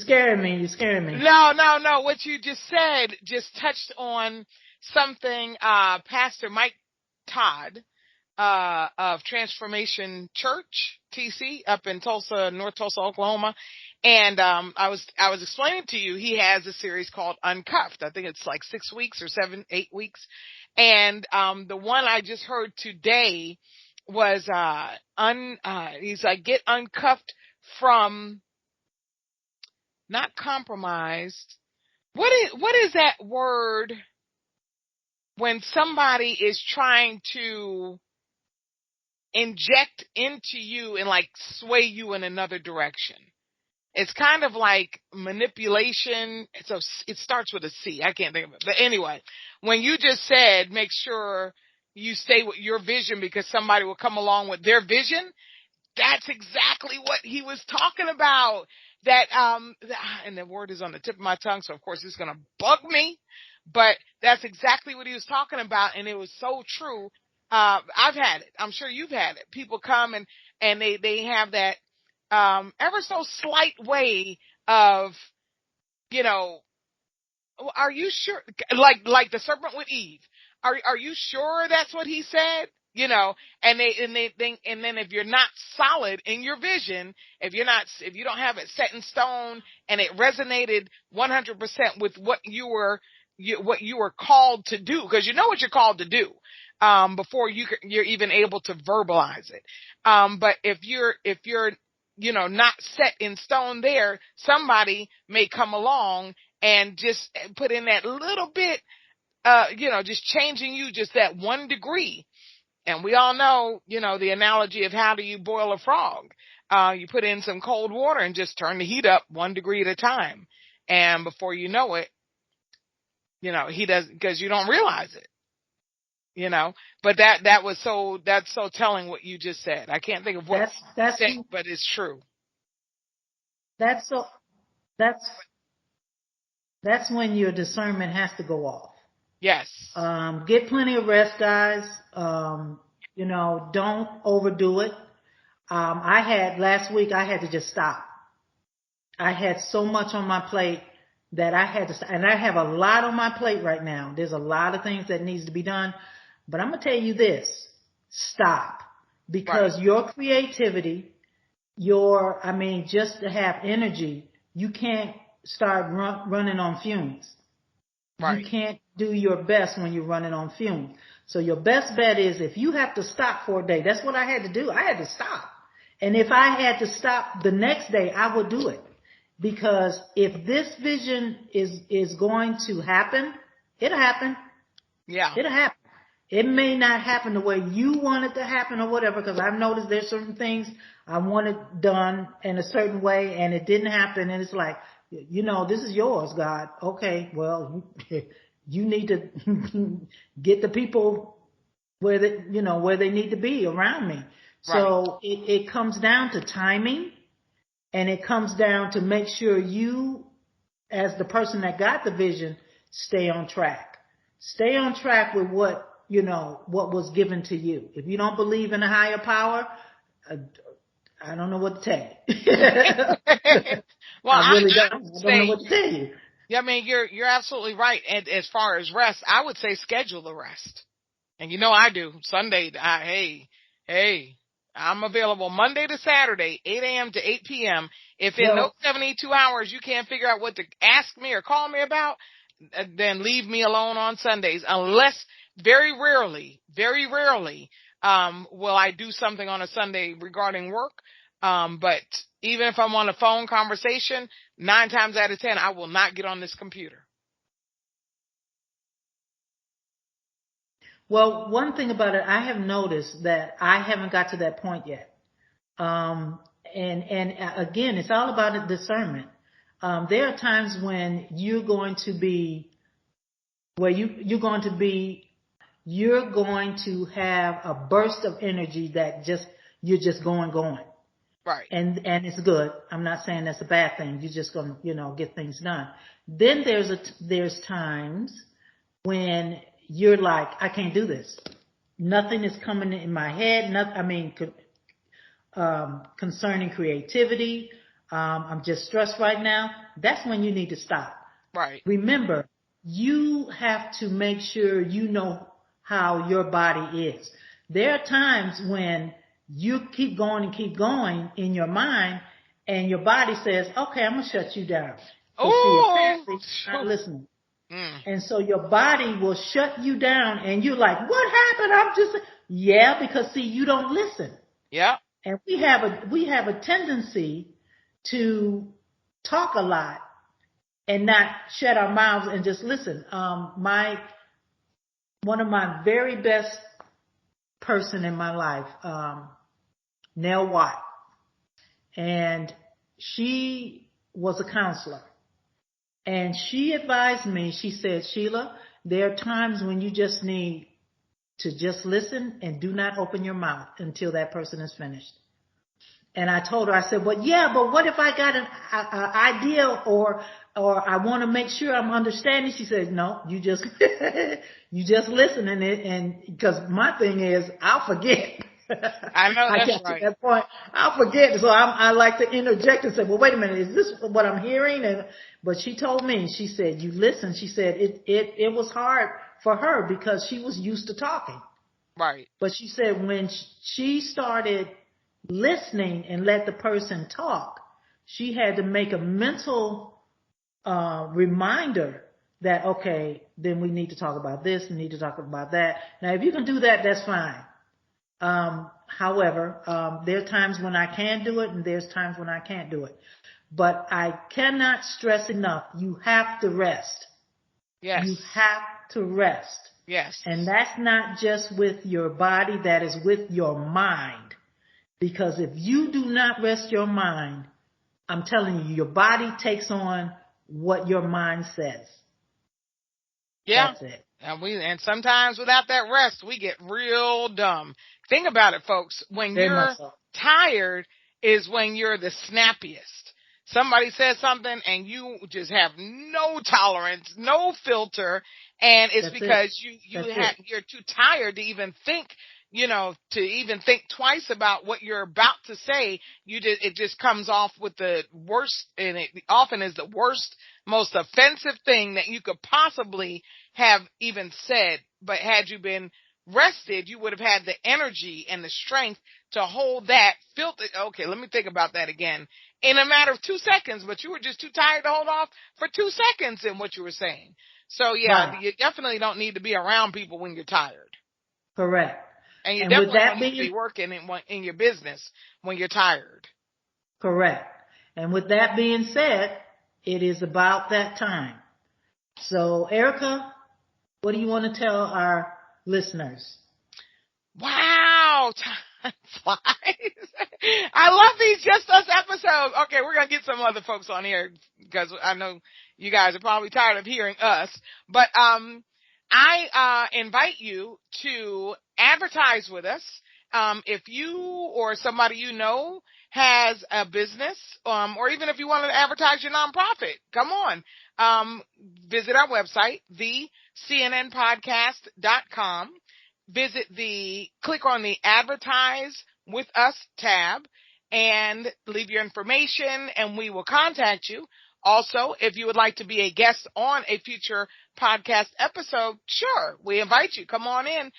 S1: scaring me. You're scaring me.
S2: No. What you just said just touched on something Pastor Mike Todd of Transformation Church, TC, up in Tulsa, North Tulsa, Oklahoma. And I was explaining to you, he has a series called Uncuffed. I think it's like 6 weeks or 8 weeks. And the one I just heard today was he's like, get uncuffed from not compromised. What is that word when somebody is trying to inject into you and like sway you in another direction? It's kind of like manipulation. It starts with a C. I can't think of it. But anyway, when you just said make sure you stay with your vision because somebody will come along with their vision, that's exactly what he was talking about. That and the word is on the tip of my tongue, so of course it's going to bug me, but that's exactly what he was talking about, and it was so true. I've had it. I'm sure you've had it. People come and they have that ever so slight way of, you know, are you sure? Like the serpent with Eve. Are you sure that's what he said? You know, and then if you're not solid in your vision, if you don't have it set in stone and it resonated 100% with what you were called to do, because you know what you're called to do, before you're even able to verbalize it. But if you're not set in stone there, somebody may come along and just put in that little bit, just changing you just that 1 degree. And we all know, the analogy of how do you boil a frog? You put in some cold water and just turn the heat up 1 degree at a time. And before you know it, he does, because you don't realize it, but that's so telling what you just said. I can't think of what you said, but it's true.
S1: That's so, that's, that's when your discernment has to go off.
S2: Yes.
S1: Get plenty of rest, guys. Don't overdo it. Last week, I had to just stop. I had so much on my plate that I had to stop. And I have a lot on my plate right now. There's a lot of things that needs to be done. But I'm going to tell you this, stop. Because
S2: Right.
S1: your creativity, just to have energy, you can't start running on fumes. You
S2: Right.
S1: can't do your best when you're running on fumes. So your best bet is if you have to stop for a day. That's what I had to do. I had to stop. And if I had to stop the next day, I would do it. Because if this vision is going to happen, it'll happen.
S2: Yeah.
S1: It'll happen. It may not happen the way you want it to happen or whatever, because I've noticed there's certain things I wanted done in a certain way and it didn't happen. And it's like, this is yours, God. Okay, well, you need to get the people where they need to be around me.
S2: Right.
S1: So it comes down to timing, and it comes down to make sure you, as the person that got the vision, stay on track. Stay on track with what was given to you. If you don't believe in a higher power, I don't know what to tell you.
S2: Well,
S1: I really don't.
S2: I would
S1: I don't know
S2: say,
S1: what to tell you.
S2: yeah, I mean, you're absolutely right. And as far as rest, I would say schedule the rest. And I do. Sunday, hey, I'm available Monday to Saturday, 8 a.m. to 8 p.m. If in those 72 hours you can't figure out what to ask me or call me about, then leave me alone on Sundays, unless very rarely, will I do something on a Sunday regarding work. But even if I'm on a phone conversation, 9 times out of 10, I will not get on this computer.
S1: Well, one thing about it, I have noticed that I haven't got to that point yet. And again, it's all about discernment. There are times when you're going to be where you're going to have a burst of energy that you're just going.
S2: Right.
S1: And it's good. I'm not saying that's a bad thing. You're just going to, get things done. Then there's times when you're like, I can't do this. Nothing is coming in my head. Concerning creativity. I'm just stressed right now. That's when you need to stop.
S2: Right.
S1: Remember, you have to make sure you know how your body is. There are times when you keep going in your mind, and your body says, okay, I'm going to shut you down. So apparently you're not listening. And so your body will shut you down, and you're like, what happened? Because you don't listen.
S2: Yeah.
S1: And we have a tendency to talk a lot and not shut our mouths and just listen. One of my very best person in my life, Nell Watt, and she was a counselor, and she advised me. She said, Sheila, there are times when you just need to just listen and do not open your mouth until that person is finished. And I told her, I said, but what if I got an idea or I want to make sure I'm understanding? She said, no, you just listen, and because my thing is, I'll forget.
S2: I know that's
S1: I get
S2: right.
S1: to that point, I'll forget. So I like to interject and say, well, wait a minute, is this what I'm hearing? But she told me, she said, you listen. She said it was hard for her because she was used to talking.
S2: Right.
S1: But she said when she started listening and let the person talk, she had to make a mental reminder that, okay, then we need to talk about this, we need to talk about that. Now, if you can do that, that's fine. However, there are times when I can do it and there's times when I can't do it. But I cannot stress enough, you have to rest.
S2: Yes.
S1: You have to rest.
S2: Yes.
S1: And that's not just with your body, that is with your mind. Because if you do not rest your mind, I'm telling you, your body takes on what your mind says.
S2: Yeah.
S1: That's it.
S2: And sometimes without that rest, we get real dumb. Think about it, folks. When you're tired is when you're the snappiest. Somebody says something and you just have no tolerance, no filter, and it's because you're too tired to even think, to even think twice about what you're about to say. It just comes off with the worst, and it often is the worst, most offensive thing that you could possibly have even said. But had you been rested, you would have had the energy and the strength to hold that filter. Okay, let me think about that again in a matter of 2 seconds, but you were just too tired to hold off for 2 seconds in what you were saying. So yeah, You definitely don't need to be around people when you're tired.
S1: Correct.
S2: And you definitely don't need to be working in your business when you're tired.
S1: Correct. And with that being said, it is about that time. So, Ericka, what do you want to tell our listeners?
S2: Wow, time flies. I love these Just Us episodes. Okay, we're going to get some other folks on here because I know you guys are probably tired of hearing us. But I invite you to advertise with us. If you or somebody you know has a business, or even if you want to advertise your nonprofit, come on. Visit our website, thecnnpodcast.com. Click on the Advertise with Us tab and leave your information, and we will contact you. Also, if you would like to be a guest on a future podcast episode, sure, we invite you. Come on in.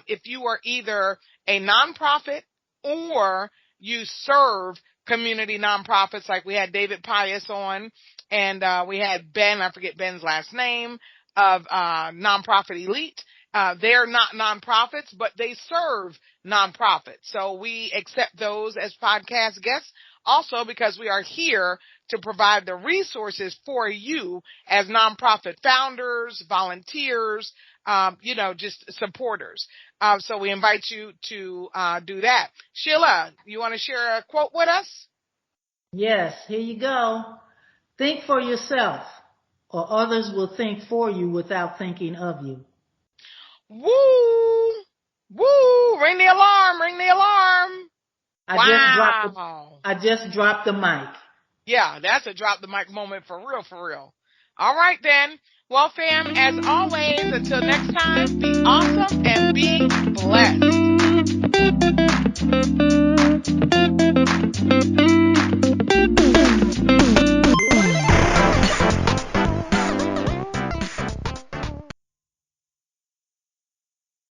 S2: If you are either a nonprofit or you serve community nonprofits, like we had David Pius on, and we had Ben, I forget Ben's last name, of Nonprofit Elite. They're not nonprofits, but they serve nonprofits. So we accept those as podcast guests also because we are here to provide the resources for you as nonprofit founders, volunteers, just supporters. So we invite you to do that. Sheila, you want to share a quote with us?
S1: Yes, here you go. Think for yourself, or others will think for you without thinking of you.
S2: Woo! Woo! Ring the alarm! Ring the alarm! Wow!
S1: I just dropped the mic.
S2: Yeah, that's a drop the mic moment for real, for real. All right then. Well, fam, as always, until next time, be awesome and be blessed.